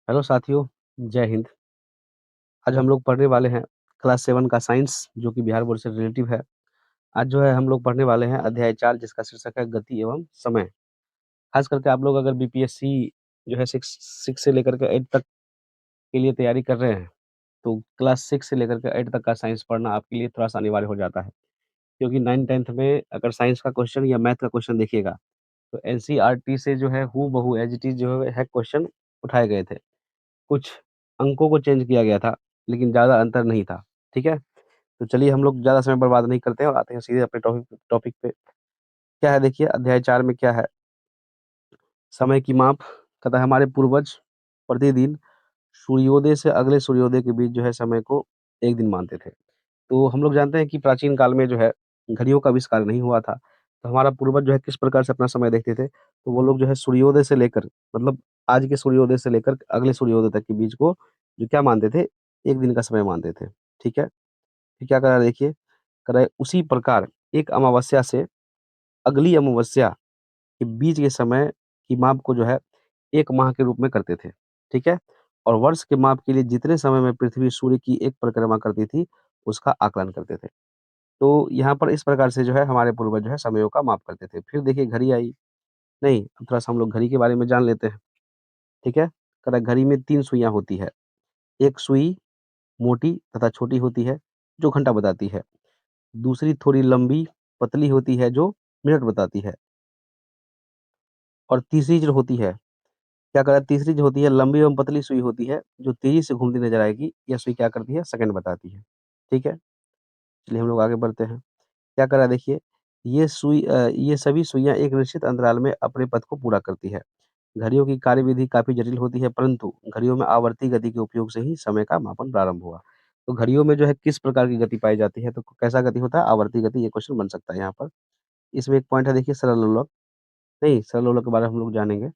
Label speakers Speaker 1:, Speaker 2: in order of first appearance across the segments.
Speaker 1: Hello साथियों, जय हिंद। आज हम लोग पढ़ने वाले हैं क्लास 7 का साइंस जो कि बिहार बोर्ड से रिलेटिव है। आज जो है हम लोग पढ़ने वाले हैं अध्याय 4 जिसका शीर्षक है गति एवं समय। खास करके आप लोग अगर बीपीएससी जो है 6 6 से लेकर के 8 तक के लिए तैयारी कर रहे हैं, तो क्लास 6 से लेकर के 8 तक का साइंस पढ़ना आपके लिए थोड़ा-सा अनिवार्य हो जाता है। क्योंकि 9th-10th में अगर साइंस का क्वेश्चन या मैथ का क्वेश्चन देखिएगा, तो एनसीईआरटी से जो है हूबहू एज़ इट इज़ जो है क्वेश्चन उठाए गए थे। कुछ अंकों को चेंज किया गया था, लेकिन ज़्यादा अंतर नहीं था, ठीक है? तो चलिए हम लोग ज़्यादा समय बर्बाद नहीं करते हैं और आते हैं सीधे अपने टॉपिक टॉपिक पे। क्या है देखिए अध्याय 4 में क्या है, समय की माप कहता है हमारे पूर्वज प्रतिदिन सूर्योदय से अगले सूर्योदय के बीच जो है समय को 1 दिन मानते थे। तो हम लोग जानते हैं कि प्राचीन काल में जो है घड़ियों का आविष्कार नहीं हुआ था, तो हमारा पूर्वज जो है किस प्रकार से अपना समय देखते थे, तो वो लोग जो है सूर्योदय से लेकर मतलब आज के सूर्योदय से लेकर अगले सूर्योदय तक के बीच को जो क्या मानते थे, 1 दिन का समय मानते थे, ठीक है? फिर क्या करा देखिए, कह रहा है उसी प्रकार एक अमावस्या से अगली अमावस्या के बीच के समय की माप को जो है 1 माह के रूप में करते थे, ठीक है? और वर्ष के माप के लिए जितने समय में पृथ्वी सूर्य की एक परिक्रमा करती थी, उसका आकलन करते थे। तो यहाँ पर इस प्रकार से जो है हमारे पूर्वज जो है समयों का माप करते थे। फिर देखिए घड़ी आई, नहीं अब थोड़ा-सा हम लोग घड़ी के बारे में जान लेते हैं, ठीक है? कह रहा है घड़ी में 3 सुइयाँ होती है, एक सुई मोटी तथा छोटी होती है, जो घंटा बताती है। दूसरी थोड़ी लंबी, पतली होती है जो मिनट बताती है और तीसरी जो होती है, क्या करा तीसरी जो होती है लंबी एवं पतली सुई होती है, जो तेज़ी से घूमती नज़र आएगी, यह सुई क्या करती है सेकंड बताती है, ठीक है? चलिए हम लोग आगे बढ़ते हैं। क्या करा देखिए, ये सभी सुइयाँ एक निश्चित अंतराल में अपने पथ को पूरा करती है। घड़ियों की कार्यविधि काफ़ी जटिल होती है, परंतु घड़ियों में आवर्ती गति के उपयोग से ही समय का मापन प्रारंभ हुआ। तो घड़ियों में जो है किस प्रकार की गति पाई जाती है, तो कैसा गति होता है? आवर्ती गति, ये क्वेश्चन बन सकता है यहाँ पर। इसमें एक पॉइंट है देखिए सरल लोलक, नहीं सरल लोलक के बारे में हम लोग जानेंगे।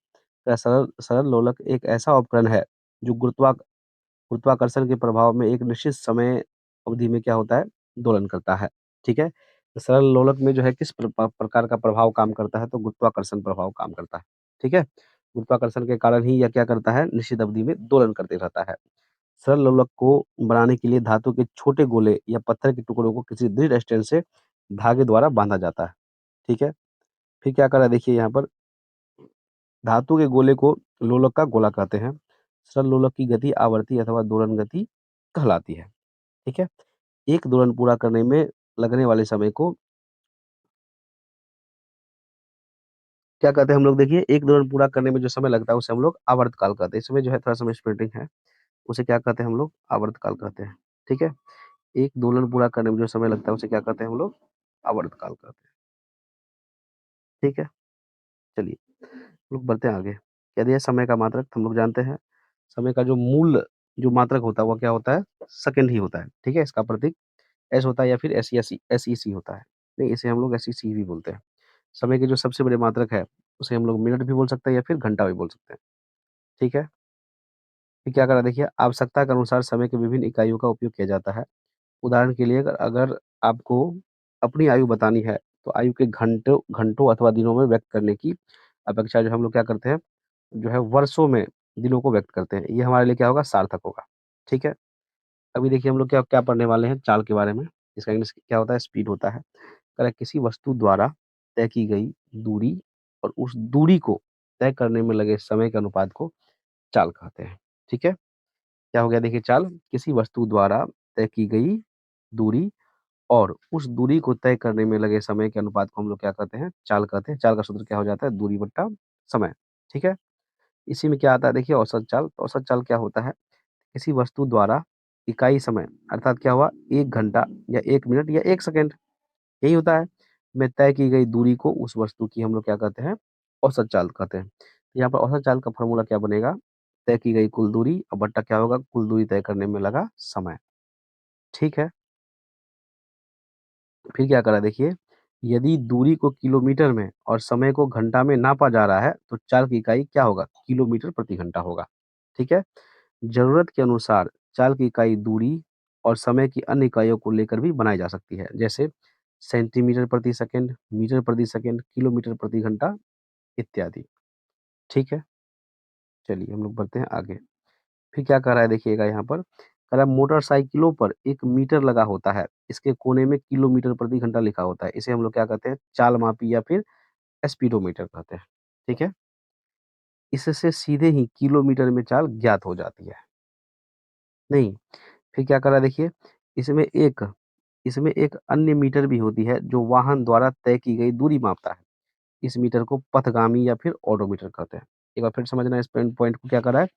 Speaker 1: सरल सरल लोलक एक ऐसा उपकरण है, जो गुरुत्वाकर्षण के प्रभाव में एक निश्चित समय अवधि में क्या होता है, दोलन करता है, ठीक है? तो सरल लोलक में जो है किस प्रकार का प्रभाव काम करता है, तो गुरुत्वाकर्षण प्रभाव काम करता है, ठीक है? गुरुत्वाकर्षण के कारण ही यह क्या करता है, निश्चित अवधि में दोलन करते रहता है। सरल लोलक को बनाने के लिए धातु के छोटे गोले या पत्थर के टुकड़ों को किसी दृढ़ स्टैंड से धागे द्वारा बाँधा जाता है, ठीक है? फिर क्या करा देखिए यहाँ पर, धातु के गोले को लोलक का गोला कहते हैं। सरल लोलक की गति आवर्ती अथवा दोलन गति कहलाती है, ठीक है? एक दोलन पूरा करने में लगने वाले समय को क्या कहते हैं हम लोग देखिए, एक दोलन पूरा करने में जो समय लगता है उसे हम लोग आवर्तकाल कहते हैं। इसमें जो है थोड़ा-सा मिसप्रिंटिंग है, उसे क्या कहते हैं हम लोग आवर्तकाल कहते हैं, ठीक है? एक दोलन पूरा करने में जो समय लगता है उसे क्या कहते हैं हम लोग आवर्तकाल कहते हैं, ठीक है? चलिए, हम लोग बढ़ते हैं आगे। कह दिया समय का मात्रक हम लोग जानते हैं, समय का जो मूल जो मात्रक होता है वो क्या होता है? सेकंड ही होता है, ठीक है? इसका प्रतीक एस होता है या फिर एसईसी होता है। नहीं, इसे हम लोग एसईसी भी बोलते हैं। समय के जो सबसे बड़े मात्रक है, उसे हम लोग मिनट भी बोल सकते हैं या फिर घंटा भी बोल सकते हैं, ठीक है? फिर क्या करा देखिए, आवश्यकता के अनुसार समय की विभिन्न इकाइयों का उपयोग किया जाता है। उदाहरण के लिए अगर अगर आपको अपनी आयु बतानी है, तो आयु के घंटों घंटों अथवा दिनों में व्यक्त करने की अपेक्षा जो हम लोग क्या करते हैं, जो है वर्षों में दिनों को व्यक्त करते हैं। ये हमारे लिए क्या होगा सार्थक होगा, ठीक है? अभी देखिए हम लोग क्या क्या पढ़ने वाले हैं चाल के बारे में। इसका इंग्लिश क्या होता है? स्पीड होता है। कह रहा है किसी वस्तु द्वारा तय की गई दूरी और उस दूरी को तय करने में लगे समय के अनुपात को चाल कहते हैं, ठीक है? क्या हो गया देखिए चाल, किसी वस्तु द्वारा तय की गई दूरी और उस दूरी को तय करने में लगे समय के अनुपात को हम लोग क्या कहते हैं? चाल कहते हैं। चाल का सूत्र क्या हो जाता है? दूरी बट्टा समय, ठीक है? इसी में क्या आता है देखिए औसत चाल। तो औसत चाल क्या होता है? किसी वस्तु द्वारा इकाई समय अर्थात क्या हुआ 1 घंटा या 1 मिनट या 1 सेकंड, यही होता है, में तय की गई दूरी को उस वस्तु की हम लोग क्या कहते हैं? औसत चाल कहते हैं। तो यहाँ पर औसत चाल का फ़ॉर्मूला क्या बनेगा? तय की गई कुल दूरी और बट्टा क्या होगा? कुल दूरी तय करने में लगा समय, ठीक है? फिर क्या करा देखिए, यदि दूरी को किलोमीटर में और समय को घंटा में नापा जा रहा है, तो चाल की इकाई क्या होगा? किलोमीटर प्रति घंटा होगा, ठीक है? ज़रूरत के अनुसार चाल की इकाई दूरी और समय की अन्य इकाइयों को लेकर भी बनाई जा सकती है, जैसे सेंटीमीटर प्रति सेकंड, मीटर प्रति सेकंड, किलोमीटर प्रति घंटा इत्यादि, ठीक है? चलिए हम लोग बढ़ते हैं आगे। फिर क्या कह रहा है देखिएगा यहाँ पर, कह रहा है मोटरसाइकिलों पर एक मीटर लगा होता है। इसके कोने में किलोमीटर प्रति घंटा लिखा होता है। इसे हम लोग क्या कहते हैं? चाल मापी या फिर स्पीडोमीटर कहते हैं। ठीक है? इससे सीधे ही किलोमीटर में चाल ज्ञात हो जाती है। नहीं, फिर क्या कर रहा है देखिए, इसमें एक इसमें एक अन्य मीटर भी होती है जो वाहन द्वारा तय की गई दूरी मापता है। इस मीटर को पथगामी या फिर ओडोमीटर कहते हैं। एक बार फिर समझना इस पॉइंट को क्या कर रहा है।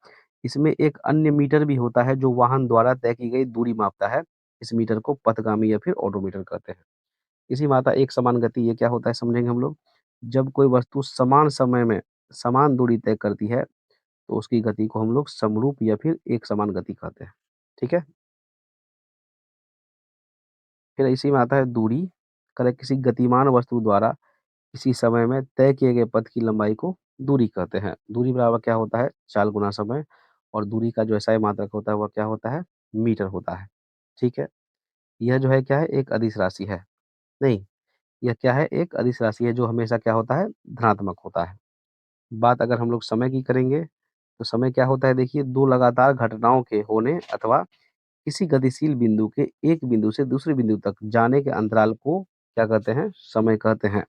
Speaker 1: इसमें एक अन्य मीटर भी होता है जो वाहन द्वारा तय की गई दूरी मापता है। इस मीटर को पथगामी या फिर ओडोमीटर कहते हैं। इसी मात्रा एक समान गति ये क्या होता है समझेंगे हम लोग। जब कोई वस्तु समान समय में समान दूरी तय करती है तो उसकी गति को हम लोग समरूप या फिर एक समान गति कहते हैं। ठीक है? फिर इसी में आता है दूरी। करें किसी गतिमान वस्तु द्वारा किसी समय में तय किए गए पथ की लंबाई को दूरी कहते हैं। दूरी बराबर क्या होता है? चाल गुना समय। और दूरी का जो एसआई मात्रक होता है वह क्या होता है? मीटर होता है। ठीक है? यह जो है क्या है? एक अदिश राशि है। नहीं, यह क्या है? एक अदिश राशि है जो हमेशा क्या होता है? धनात्मक होता है। बात अगर हम लोग समय की करेंगे तो समय क्या होता है देखिए, दो लगातार घटनाओं के होने अथवा किसी गतिशील बिंदु के एक बिंदु से दूसरे बिंदु तक जाने के अंतराल को क्या कहते हैं? समय कहते हैं।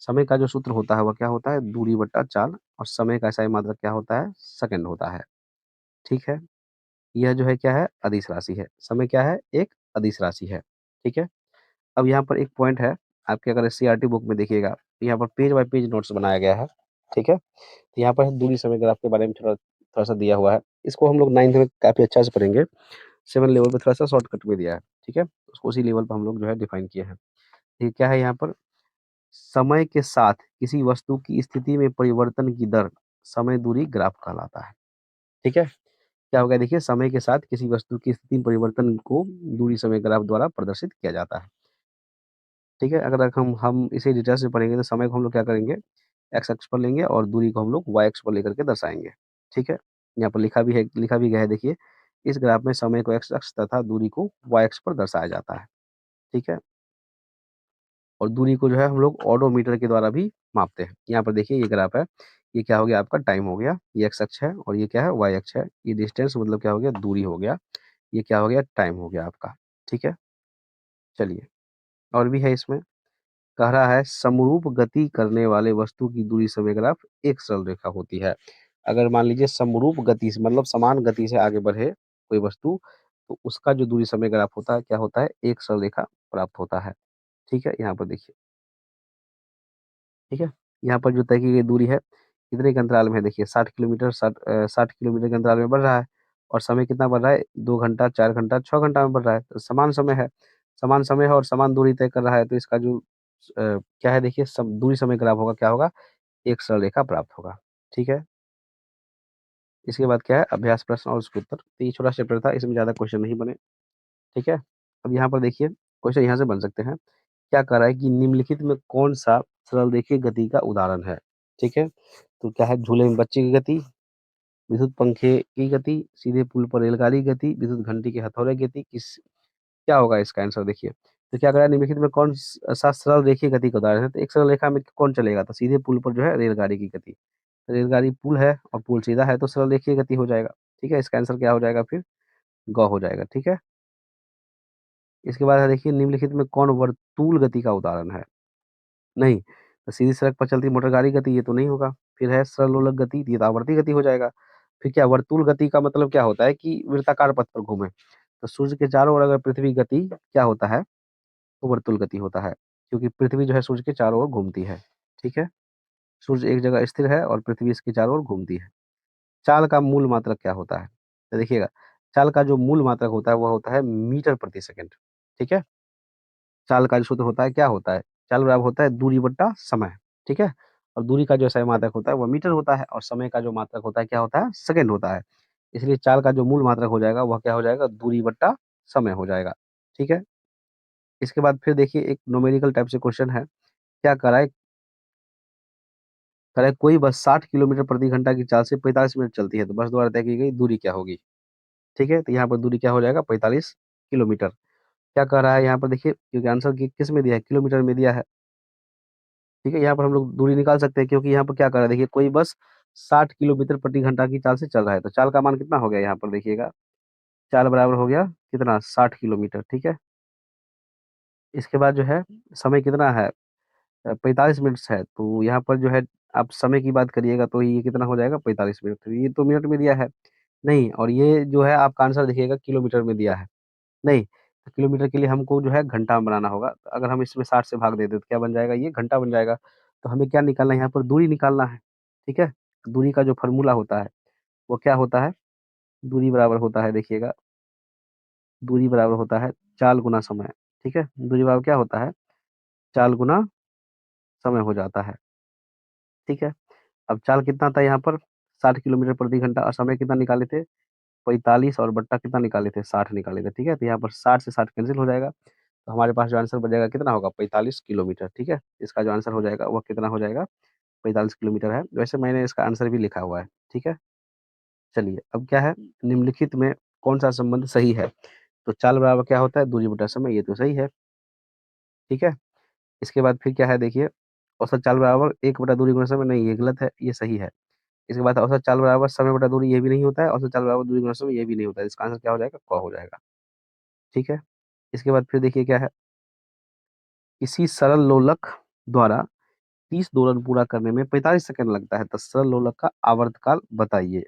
Speaker 1: समय का जो सूत्र होता है वह क्या होता है? दूरी बट्टा चाल। और समय का एसआई मात्रक क्या होता है? सेकंड होता है। ठीक है? यह जो है क्या है? अदिश राशि है। समय क्या है? एक अदिश राशि है। ठीक है? अब यहाँ पर एक पॉइंट है, आपके अगर सीईआरटी बुक में देखिएगा, तो यहाँ पर पेज बाय पेज नोट्स बनाया गया है। ठीक है? तो यहाँ पर दूरी समय ग्राफ के बारे में थोड़ा-सा दिया हुआ है। इसको हम लोग 9th में काफ़ी अच्छे से पढ़ेंगे। 7 लेवल पे थोड़ा-सा शॉर्टकट में दिया है। ठीक है? उसको उसी लेवल पे हम लोग जो है डिफाइन किए हैं। ये क्या है यहाँ पर? समय के साथ किसी वस्तु की स्थिति में परिवर्तन की दर समय दूरी ग्राफ कहलाता है। ठीक है? क्या हो गया देखिए, समय के साथ किसी वस्तु की स्थिति में परिवर्तन को दूरी समय ग्राफ द्वारा प्रदर्शित किया जाता है। ठीक है? अगर हम इसे डिटेल से पढ़ेंगे तो समय को हम लोग क्या करेंगे, एक्स अक्ष पर लेंगे और दूरी को हम लोग वाई अक्ष पर लेकर के दर्शाएँगे। ठीक है? यहाँ पर लिखा भी गया है देखिए, इस ग्राफ में समय को एक्स अक्ष तथा दूरी को वाई अक्ष पर दर्शाया जाता है। ठीक है? और दूरी को जो है हम लोग ओडोमीटर के द्वारा भी मापते हैं। यहाँ पर देखिए ये ग्राफ है, ये क्या हो गया आपका? टाइम हो गया, ये एक्स अक्ष है और ये क्या है? वाई अक्ष है। ये डिस्टेंस मतलब क्या हो गया? दूरी हो गया। ये क्या हो गया? टाइम हो गया आपका। ठीक है? चलिए, और भी है इसमें, कह रहा है समरूप गति करने वाले वस्तु की दूरी समय ग्राफ एक सरल रेखा होती है। अगर मान लीजिए समरूप गति से मतलब समान गति से आगे बढ़े कोई वस्तु, तो उसका जो दूरी समय ग्राफ होता है, क्या होता है? एक सरल रेखा प्राप्त होता है। ठीक है? यहाँ पर देखिए। ठीक है? यहाँ पर जो तय की गई दूरी है, कितने के अंतराल में है देखिए, 60 किलोमीटर के अंतराल में बढ़ रहा है। और समय कितना बढ़ रहा है? 2 घंटा, 4 घंटा, 6 घंटा में बढ़ रहा है, तो समान समय है। समान समय है और समान दूरी तय कर रहा है, तो इसका जो क्या है देखिए, सम दूरी समय ग्राफ होगा, क्या होगा? एक सरल रेखा प्राप्त होगा। ठीक है? इसके बाद क्या है? अभ्यास प्रश्न और उसके उत्तर। तो ये छोटा चैप्टर था, इसमें ज़्यादा क्वेश्चन नहीं बने। ठीक है? अब यहाँ पर देखिए, क्वेश्चन यहाँ से बन सकते हैं। क्या कह रहा है कि निम्नलिखित में कौन-सा सरलरेखीय गति का उदाहरण है? ठीक है? तो क्या है? झूले में बच्चे की गति, विद्युत पंखे की गति, सीधे पुल पर रेलगाड़ी की गति, विद्युत घंटी के हथौड़े की गति, क्या होगा इसका आंसर देखिए? तो क्या कह रहा है, निम्नलिखित में कौन-सा सरलरेखीय गति का उदाहरण है? तो एक सरल रेखा में कौन चलेगा? तो सीधे पुल पर जो है रेलगाड़ी की गति। रेलगाड़ी पुल है और पुल सीधा है तो सरलरेखीय गति हो जाएगा। ठीक है? इसका आंसर क्या हो जाएगा फिर? ग हो जाएगा। ठीक है? इसके बाद है देखिए, निम्नलिखित में कौन वर्तुल गति का उदाहरण है? नहीं, तो सीधी सड़क पर चलती मोटर गाड़ी गति ये तो नहीं होगा। फिर है सरलोलक गति, ये तो आवर्ती गति हो जाएगा। फिर क्या वर्तुल गति का मतलब क्या होता है कि वृत्ताकार पथ पर घूमे। तो सूर्य के चारों ओर अगर पृथ्वी गति क्या होता है, तो वर्तुल गति होता है। क्योंकि पृथ्वी जो है सूर्य के चारों ओर घूमती है। ठीक है? सूर्य एक जगह स्थिर है और पृथ्वी इसके चारों ओर घूमती है। चाल का मूल मात्रक क्या होता है? तो देखिएगा, चाल का जो मूल मात्रक होता है वह होता है मीटर प्रति सेकंड। ठीक है? चाल का जो सूत्र होता है क्या होता है? चाल बराबर होता है दूरी बट्टा समय, ठीक है? और दूरी का जो समय मात्रक होता है वो मीटर होता है और समय का जो मात्रक होता है क्या होता है? सेकंड होता है। इसलिए चाल का जो मूल मात्रक हो जाएगा वह क्या हो जाएगा? दूरी बट्टा समय हो जाएगा, ठीक है? इसके बाद फिर देखिए एक न्यूमेरिकल टाइप से क्वेश्चन है, क्या कह रहा है कोई बस 60 किलोमीटर प्रति घंटा की चाल से 45 मिनट चलती है, तो बस द्वारा तय की गई दूरी क्या होगी? ठीक है? तो यहाँ पर दूरी क्या हो जाएगा? 45 किलोमीटर। क्या कह रहा है यहाँ पर देखिए, क्योंकि आंसर किस में दिया है? किलोमीटर में दिया है। ठीक है? यहाँ पर हम लोग दूरी निकाल सकते हैं क्योंकि यहाँ पर क्या कर रहा है देखिए, कोई बस 60 किलोमीटर प्रति घंटा की चाल से चल रहा है। तो चाल का मान कितना हो गया यहाँ पर देखिएगा, चाल बराबर हो गया कितना 60 किलोमीटर, ठीक है? इसके बाद जो है समय कितना है 45 मिनट्स है, तो यहाँ पर जो है आप समय की बात करिएगा तो ये कितना हो जाएगा 45 मिनट। तो ये तो मिनट में दिया है, नहीं और ये जो है आपका आंसर देखिएगा किलोमीटर में दिया है, नहीं, तो किलोमीटर के लिए हमको जो है घंटा में बनाना होगा। तो अगर हम इसमें 60 से भाग दे दें तो क्या बन जाएगा ये घंटा बन जाएगा। तो हमें क्या निकालना है यहाँ पर दूरी निकालना है, ठीक है? दूरी का जो फ़ॉर्मूला होता है, वो क्या होता है? दूरी बराबर होता है देखिएगा, दूरी बराबर होता है चाल गुना समय, ठीक है? दूरी बराबर क्या होता है? चाल गुना समय हो जाता है, ठीक है? अब चाल कितना था यहाँ पर 60 किलोमीटर प्रति घंटा और समय कितना निकाले थे 45 और बट्टा कितना निकाले थे 60 निकाले थे, ठीक है? तो यहाँ पर 60 से 60 कैंसल हो जाएगा, तो हमारे पास जो आंसर बचेगा कितना होगा 45 किलोमीटर, ठीक है? इसका जो आंसर हो जाएगा वो कितना हो जाएगा 45 किलोमीटर है। वैसे मैंने इसका आंसर भी लिखा हुआ है, ठीक है? चलिए अब क्या है निम्नलिखित में कौन-सा संबंध सही है? तो चाल बराबर क्या होता है दूरी बटा समय, ये तो सही है, ठीक है? इसके बाद फिर क्या है देखिए, औसत चाल बराबर 1 बटा दूरी गुणा समय, नहीं ये गलत है, ये सही है। इसके बाद औसत चाल बराबर समय बटा दूरी, ये भी नहीं होता है, औसत चाल बराबर दूरी गुणा समय, ये भी नहीं होता है। इसका आंसर क्या हो जाएगा? क हो जाएगा, ठीक है? इसके बाद फिर देखिए क्या है, किसी सरल लोलक द्वारा 30 दोलन पूरा करने में 45 सेकंड लगता है, तो सरल लोलक का आवर्तकाल बताइए।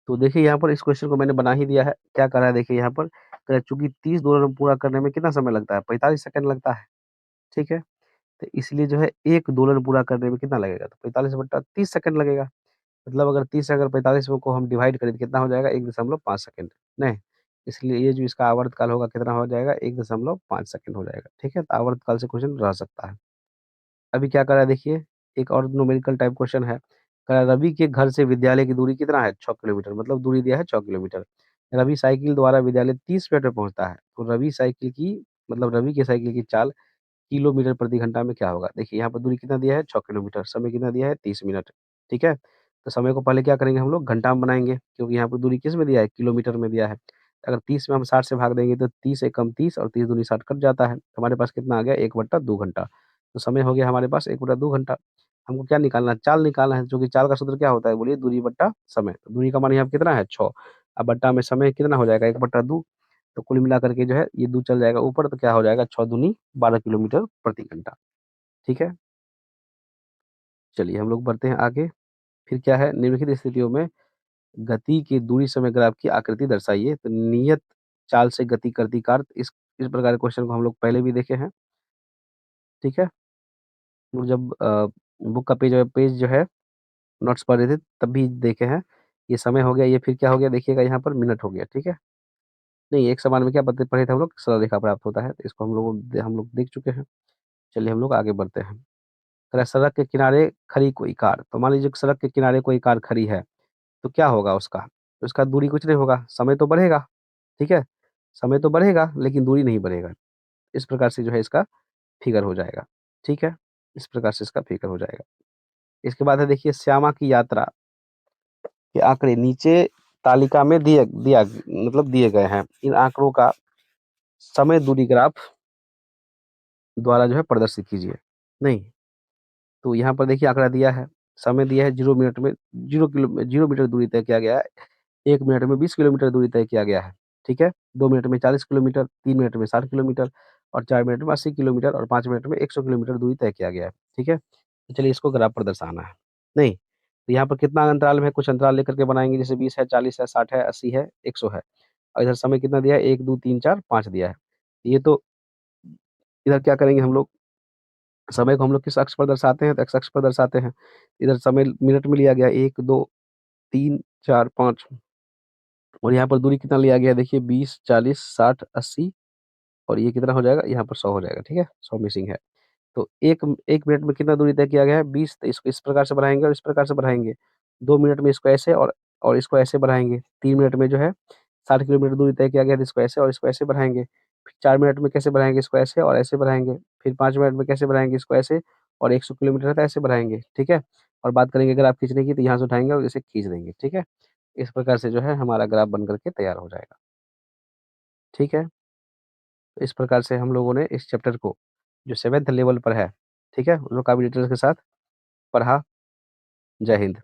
Speaker 1: तो देखिए यहाँ पर इस क्वेश्चन को मैंने बना ही दिया है। क्या कह रहा है देखिए यहाँ पर, कह रहा है चूँकि 30 दोलन पूरा करने में कितना समय लगता है? 45 सेकंड लगता है, ठीक है? तो इसलिए जो है 1 दोलन पूरा करने में कितना लगेगा? तो 45 बट्टा 30 सेकंड लगेगा। मतलब अगर 30 से अगर 45 में को हम डिवाइड करें तो कितना हो जाएगा 1.5 सेकंड, नहीं? इसलिए ये जो इसका आवर्तकाल होगा कितना हो जाएगा 1.5 सेकंड हो जाएगा, ठीक है? तो आवर्तकाल से क्वेश्चन रह सकता है। अभी क्या कर रहा है देखिए, एक और न्यूमेरिकल टाइप क्वेश्चन है। कह रहा है रवि के घर से विद्यालय की दूरी कितना है? 6 किलोमीटर, मतलब दूरी दिया है 6 किलोमीटर। रवि साइकिल द्वारा विद्यालय 30 मिनट में पहुँचता है, तो रवि साइकिल की मतलब रवि की साइकिल की चाल किलोमीटर प्रति घंटा में क्या होगा? देखिए यहाँ पर दूरी कितना दिया है 6 किलोमीटर, समय कितना दिया है 30 मिनट, ठीक है? तो समय को पहले क्या करेंगे हम लोग घंटा में बनाएँगे क्योंकि यहाँ पर दूरी किस में दिया है? किलोमीटर में दिया है। अगर 30 में हम 60 से भाग देंगे तो 30 एकम 30 और 30 दूनी 60 कट जाता है। तो हमारे पास कितना आ गया 1/2 घंटा। तो समय हो गया हमारे पास 1/2 घंटा। हमको क्या निकालना है? चाल निकालना है, जो कि चाल का सूत्र क्या होता है बोलिए? दूरी बट्टा समय। तो दूरी का मान यहाँ पे कितना है 6, अब बट्टा में समय कितना हो जाएगा 1/2, तो कुल मिलाकर के जो है ये 2 चल जाएगा ऊपर तो क्या हो जाएगा 6 दूनी 12 किलोमीटर प्रति घंटा, ठीक है? चलिए हम लोग बढ़ते हैं आगे। फिर क्या है निम्नलिखित स्थितियों में गति की दूरी समय ग्राफ की आकृति दर्शाइए। तो नियत चाल से गति करती कार, इस प्रकार के क्वेश्चन को हम लोग पहले भी देखे हैं, ठीक है? वो जब बुक का पेज जो है नोट्स पढ़ रहे थे तब भी देखे हैं। ये समय हो गया, ये फिर क्या हो गया देखिएगा यहाँ पर मिनट हो गया, ठीक है? नहीं एक समान में क्या पढ़ते पढ़े थे हम लोग सरल रेखा प्राप्त होता है, तो इसको हम लोग देख चुके हैं। चलिए हम लोग आगे बढ़ते हैं। कह रहा है सड़क के किनारे खड़ी कोई कार, तो मान लीजिए सड़क के किनारे कोई कार खड़ी है, तो क्या होगा उसका? तो उसका दूरी कुछ नहीं होगा, समय तो बढ़ेगा, ठीक है? समय तो बढ़ेगा लेकिन दूरी नहीं बढ़ेगा। इस प्रकार से जो है इसका फिगर हो जाएगा, ठीक है? इस प्रकार से इसका फिगर हो जाएगा। इसके बाद है देखिए श्यामा की यात्रा के आंकड़े नीचे तालिका में दिए दिया मतलब दिए गए हैं। इन आंकड़ों का समय दूरी ग्राफ द्वारा जो है प्रदर्शित कीजिए। नहीं, तो यहाँ पर देखिए आंकड़ा दिया है, समय दिया है 0 मिनट में 0 मीटर दूरी तय किया गया है। 1 मिनट में 20 किलोमीटर दूरी तय किया गया है, ठीक है? 2 मिनट में 40 किलोमीटर, 3 मिनट में 60 किलोमीटर और 4 मिनट में 80 किलोमीटर और 5 मिनट में 100 किलोमीटर दूरी तय किया गया है, ठीक है? तो चलिए इसको ग्राफ पर दर्शाना है। नहीं, तो यहाँ पर कितना अंतराल में कुछ अंतराल लेकर के बनाएँगे जैसे 20 है, 40 है, 60 है, 80 है, 100 है और इधर समय कितना दिया है 1, 2, 3, 4, 5 दिया है। ये तो इधर क्या करेंगे हम लोग समय को हम लोग किस अक्ष पर दर्शाते हैं? तो एक्स अक्ष पर दर्शाते हैं। इधर समय मिनट में लिया गया 1, 2, 3, 4, 5 और यहाँ पर दूरी कितना लिया गया है देखिए 20, 40, 60, 80 और ये कितना हो जाएगा? यहाँ पर 100 हो जाएगा, ठीक है? 100 मिसिंग है। तो 1 मिनट में कितना दूरी तय किया गया है? 20 तो इसको इस प्रकार से बढ़ाएँगे और इस प्रकार से बढ़ाएँगे। 2 मिनट में इसको ऐसे और इसको ऐसे बढ़ाएँगे। 3 मिनट में जो है 60 किलोमीटर दूरी तय किया गया है तो इसको ऐसे और इसको ऐसे बढ़ाएँगे। फिर 4 मिनट में कैसे बढ़ाएँगे? इसको ऐसे और ऐसे बढ़ाएँगे। फिर 5 मिनट में कैसे बढ़ाएँगे? इसको ऐसे और 100 किलोमीटर है तो ऐसे बढ़ाएँगे, ठीक है? और बात करेंगे ग्राफ खींचने की तो यहाँ से उठाएँगे और इसे खींच देंगे, ठीक है? इस प्रकार से जो है हमारा ग्राफ बन कर के तैयार हो जाएगा, ठीक है? तो इस प्रकार से हम लोगों ने इस चैप्टर को जो 7th लेवल पर है, ठीक है? उसको काफ़ी डिटेल्स के साथ पढ़ा। जय हिंद।